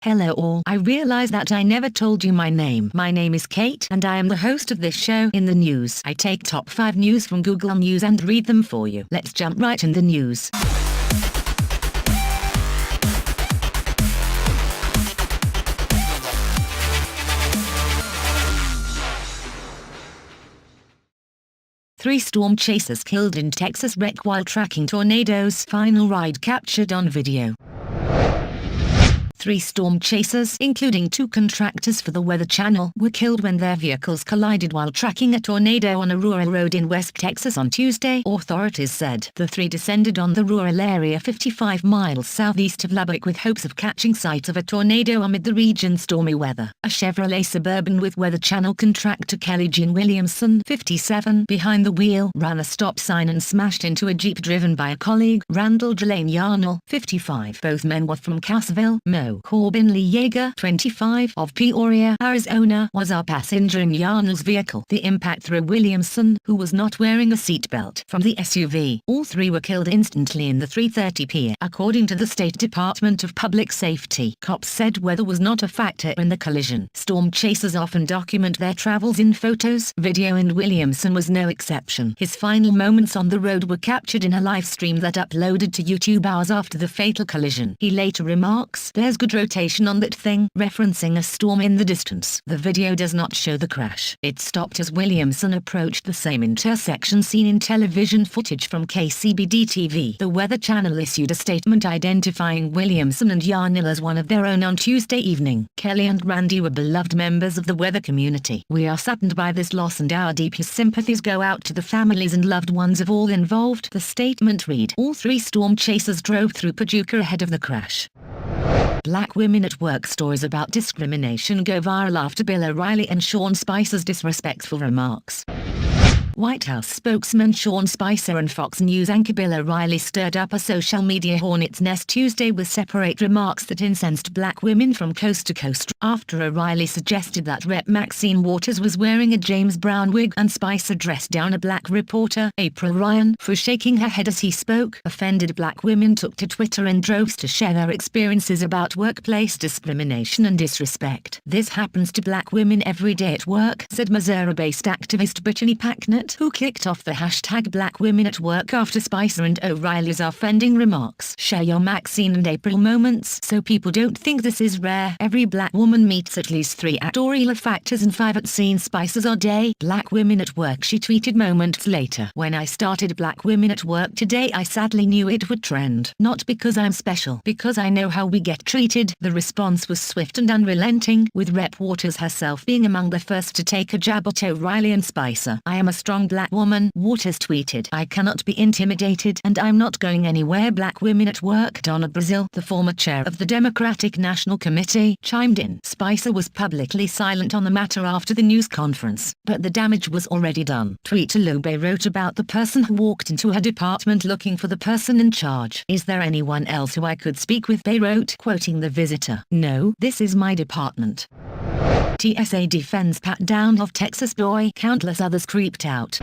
Hello all. I realize that I never told you my name. My name is Kate and I am the host of this show in the news. I take top 5 news from Google News and read them for you. Let's jump right in the news. Three storm chasers killed in Texas wreck while tracking tornadoes. Final ride captured on video. 3 storm chasers, including 2 contractors for the Weather Channel, were killed when their vehicles collided while tracking a tornado on a rural road in West Texas on Tuesday, authorities said. The 3 descended on the rural area 55 miles southeast of Lubbock with hopes of catching sight of a tornado amid the region's stormy weather. A Chevrolet Suburban with Weather Channel contractor Kelley Gene Williamson, 57, behind the wheel, ran a stop sign and smashed into a Jeep driven by a colleague, Randall Delane Yarnall, 55. Both men were from Cassville, Mo. Corbin Lee Jaeger, 25, of Peoria, Arizona, was our passenger in Yarnall's vehicle. The impact threw Williamson, who was not wearing a seatbelt, from the SUV. All 3 were killed instantly in the 3:30 p.m. According to the State Department of Public Safety. Cops said weather was not a factor in the collision. Storm chasers often document their travels in photos, video, and Williamson was no exception. His final moments on the road were captured in a live stream that uploaded to YouTube hours after the fatal collision. He later remarks, "There's good rotation on that thing," referencing a storm in the distance. The video does not show the crash. It stopped as Williamson approached the same intersection seen in television footage from KCBD-TV. The Weather Channel issued a statement identifying Williamson and Yarnall as one of their own on Tuesday evening. Kelley and Randy were beloved members of the weather community. "We are saddened by this loss and our deepest sympathies go out to the families and loved ones of all involved," the statement read. All 3 storm chasers drove through Paducah ahead of the crash. Black women at work stories about discrimination go viral after Bill O'Reilly and Sean Spicer's disrespectful remarks. White House spokesman Sean Spicer and Fox News anchor Bill O'Reilly stirred up a social media hornet's nest Tuesday with separate remarks that incensed black women from coast to coast, after O'Reilly suggested that Rep. Maxine Waters was wearing a James Brown wig and Spicer dressed down a black reporter, April Ryan, for shaking her head as he spoke. Offended black women took to Twitter in droves to share their experiences about workplace discrimination and disrespect. "This happens to black women every day at work," said Missouri-based activist Brittany Packnett, who kicked off the hashtag Black Women at Work after Spicer and O'Reilly's offending remarks. "Share your Maxine and April moments so people don't think this is rare. Every black woman meets at least 3 actuarial factors and 5 at seen Spicers a day. Black women at work," she tweeted moments later. "When I started Black Women at Work today, I sadly knew it would trend. Not because I'm special, because I know how we get treated." The response was swift and unrelenting, with Rep. Waters herself being among the first to take a jab at O'Reilly and Spicer. "I am a strong black woman," Waters tweeted. "I cannot be intimidated and I'm not going anywhere." Black women at work. Donna Brazile, the former chair of the Democratic National Committee, chimed in. Spicer was publicly silent on the matter after the news conference, but the damage was already done. Tweeter Lube wrote about the person who walked into her department looking for the person in charge. "Is there anyone else who I could speak with?" they wrote, quoting the visitor. "No, this is my department." TSA defends pat-down of Texas boy. Countless others creeped out.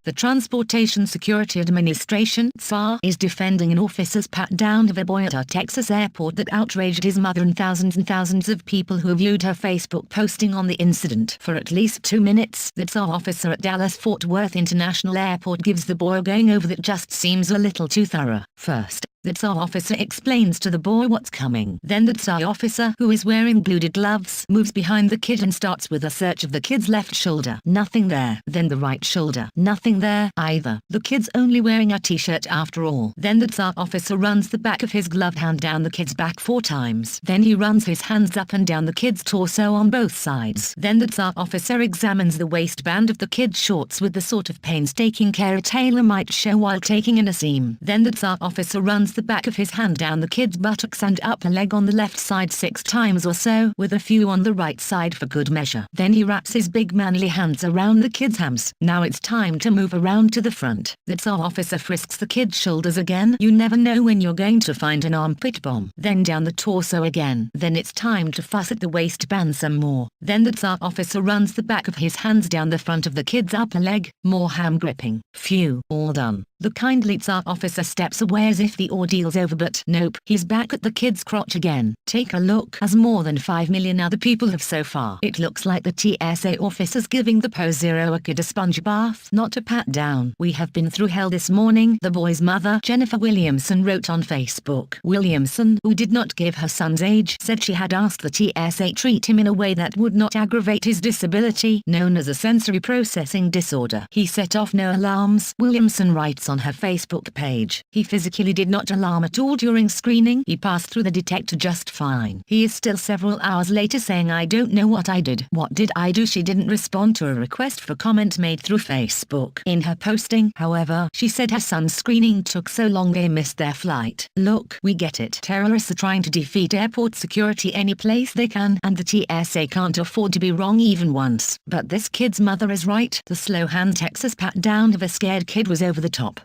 The Transportation Security Administration (TSA) is defending an officer's pat-down of a boy at a Texas airport that outraged his mother and thousands of people who viewed her Facebook posting on the incident. For at least 2 minutes, the TSA officer at Dallas-Fort Worth International Airport gives the boy a going-over that just seems a little too thorough. First, the TSA officer explains to the boy what's coming. Then the TSA officer, who is wearing blued gloves, moves behind the kid and starts with a search of the kid's left shoulder. Nothing there. Then the right shoulder. Nothing there either. The kid's only wearing a t-shirt after all. Then the TSA officer runs the back of his gloved hand down the kid's back 4 times. Then he runs his hands up and down the kid's torso on both sides. Then the TSA officer examines the waistband of the kid's shorts with the sort of painstaking care a tailor might show while taking in a seam. Then the TSA officer runs the back of his hand down the kid's buttocks and upper leg on the left side 6 times or so, with a few on the right side for good measure. Then he wraps his big manly hands around the kid's hams. Now it's time to move around to the front. The TSA officer frisks the kid's shoulders again. You never know when you're going to find an armpit bomb. Then down the torso again. Then it's time to fuss at the waistband some more. Then the TSA officer runs the back of his hands down the front of the kid's upper leg. More ham gripping. Phew, all done. The kindly TSA officer steps away as if the ordeal's over, but nope, he's back at the kid's crotch again. Take a look, as more than 5 million other people have so far. It looks like the TSA officer's giving the post-zero kid a sponge bath, not a pat down. We have been through hell this morning, the boy's mother, Jennifer Williamson, wrote on Facebook. Williamson, who did not give her son's age, said she had asked the TSA treat him in a way that would not aggravate his disability, known as a sensory processing disorder. He set off no alarms, Williamson writes on her Facebook page. He physically did not alarm at all during screening. He passed through the detector just fine. He is still several hours later saying, "I don't know what I did." What did I do? She didn't respond to a request for comment made through Facebook. In her posting, however, she said her son's screening took so long they missed their flight. Look, we get it. Terrorists are trying to defeat airport security any place they can, and the TSA can't afford to be wrong even once. But this kid's mother is right. The slow hand Texas pat down of a scared kid was over the top.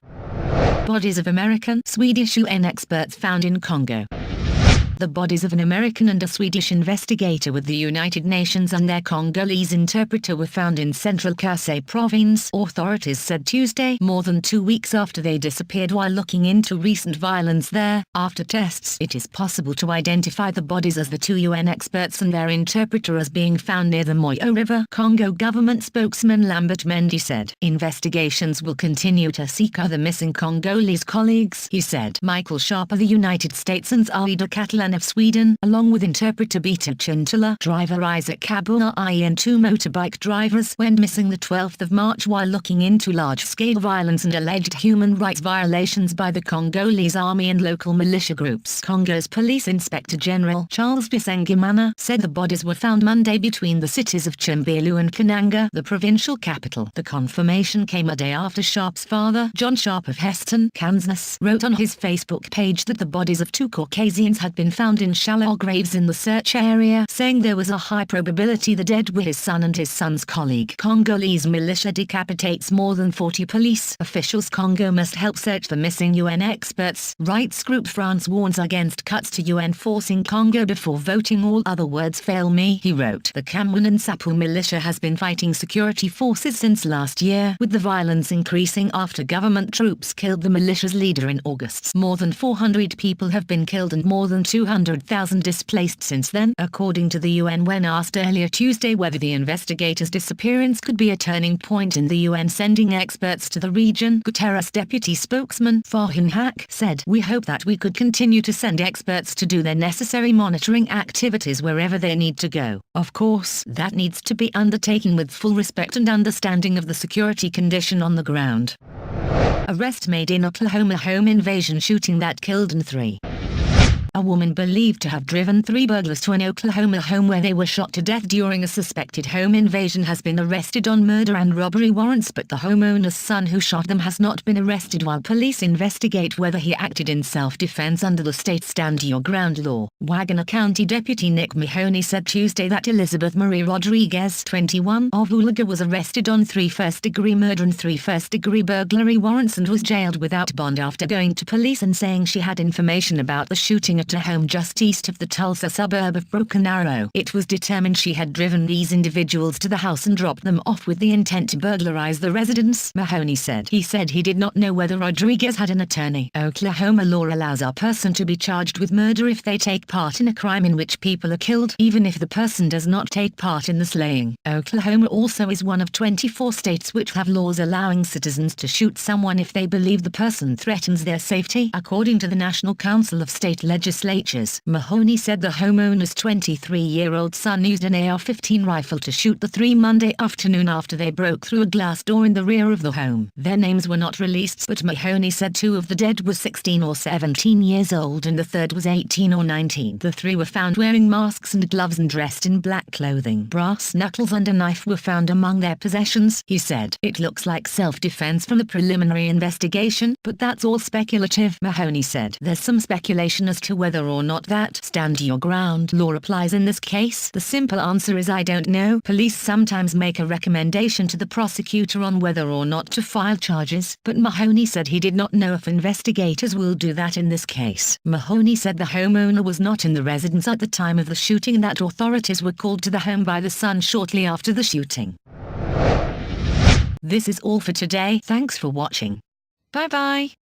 Bodies of American, Swedish UN experts found in Congo. The bodies of an American and a Swedish investigator with the United Nations and their Congolese interpreter were found in central Cassville province, authorities said Tuesday, more than 2 weeks after they disappeared while looking into recent violence there. After tests, it is possible to identify the bodies as the 2 UN experts and their interpreter as being found near the Moyo River. Congo government spokesman Lambert Mendy said, "Investigations will continue to seek other missing Congolese colleagues," he said. Michael Sharp of the United States and Ida Catalan of Sweden, along with interpreter Beta Chintala, driver Isaac Kabuna and 2 motorbike drivers, went missing the 12th of March while looking into large-scale violence and alleged human rights violations by the Congolese army and local militia groups. Congo's Police Inspector General Charles Bisengimana said the bodies were found Monday between the cities of Chimbulu and Kananga, the provincial capital. The confirmation came a day after Sharp's father, John Sharp of Heston, Kansas, wrote on his Facebook page that the bodies of 2 Caucasians had been found in shallow graves in the search area, saying there was a high probability the dead were his son and his son's colleague. Congolese militia decapitates more than 40 police officials. Congo must help search the missing UN experts. Rights group France warns against cuts to UN forcing Congo before voting. All other words fail me, he wrote. The Cameroon and Sapu militia has been fighting security forces since last year, with the violence increasing after government troops killed the militia's leader in August. More than 400 people have been killed and more than 200,000 displaced since then, according to the UN when asked earlier Tuesday whether the investigators' disappearance could be a turning point in the UN sending experts to the region. Guterres deputy spokesman Farhan Haq said, "We hope that we could continue to send experts to do their necessary monitoring activities wherever they need to go. Of course, that needs to be undertaken with full respect and understanding of the security condition on the ground." Arrest made in Oklahoma home invasion shooting that killed 3. A woman believed to have driven 3 burglars to an Oklahoma home where they were shot to death during a suspected home invasion has been arrested on murder and robbery warrants, but the homeowner's son who shot them has not been arrested while police investigate whether he acted in self-defense under the state's Stand Your Ground law. Wagner County Deputy Nick Mahoney said Tuesday that Elizabeth Marie Rodriguez, 21, of Ulaga was arrested on 3 first-degree murder and 3 first-degree burglary warrants and was jailed without bond after going to police and saying she had information about the shooting at a home just east of the Tulsa suburb of Broken Arrow. It was determined she had driven these individuals to the house and dropped them off with the intent to burglarize the residence, Mahoney said. He said he did not know whether Rodriguez had an attorney. Oklahoma law allows a person to be charged with murder if they take part in a crime in which people are killed, even if the person does not take part in the slaying. Oklahoma also is one of 24 states which have laws allowing citizens to shoot someone if they believe the person threatens their safety, according to the National Council of State Legislatures. Mahoney said the homeowner's 23-year-old son used an AR-15 rifle to shoot the 3 Monday afternoon after they broke through a glass door in the rear of the home. Their names were not released, but Mahoney said 2 of the dead were 16 or 17 years old and the third was 18 or 19. The 3 were found wearing masks and gloves and dressed in black clothing. Brass knuckles and a knife were found among their possessions, he said. It looks like self-defense from the preliminary investigation, but that's all speculative, Mahoney said. There's some speculation as to whether or not that Stand Your Ground law applies in this case. The simple answer is I don't know. Police sometimes make a recommendation to the prosecutor on whether or not to file charges, but Mahoney said he did not know if investigators will do that in this case. Mahoney said the homeowner was not in the residence at the time of the shooting and that authorities were called to the home by the son shortly after the shooting. This is all for today. Thanks for watching. Bye bye.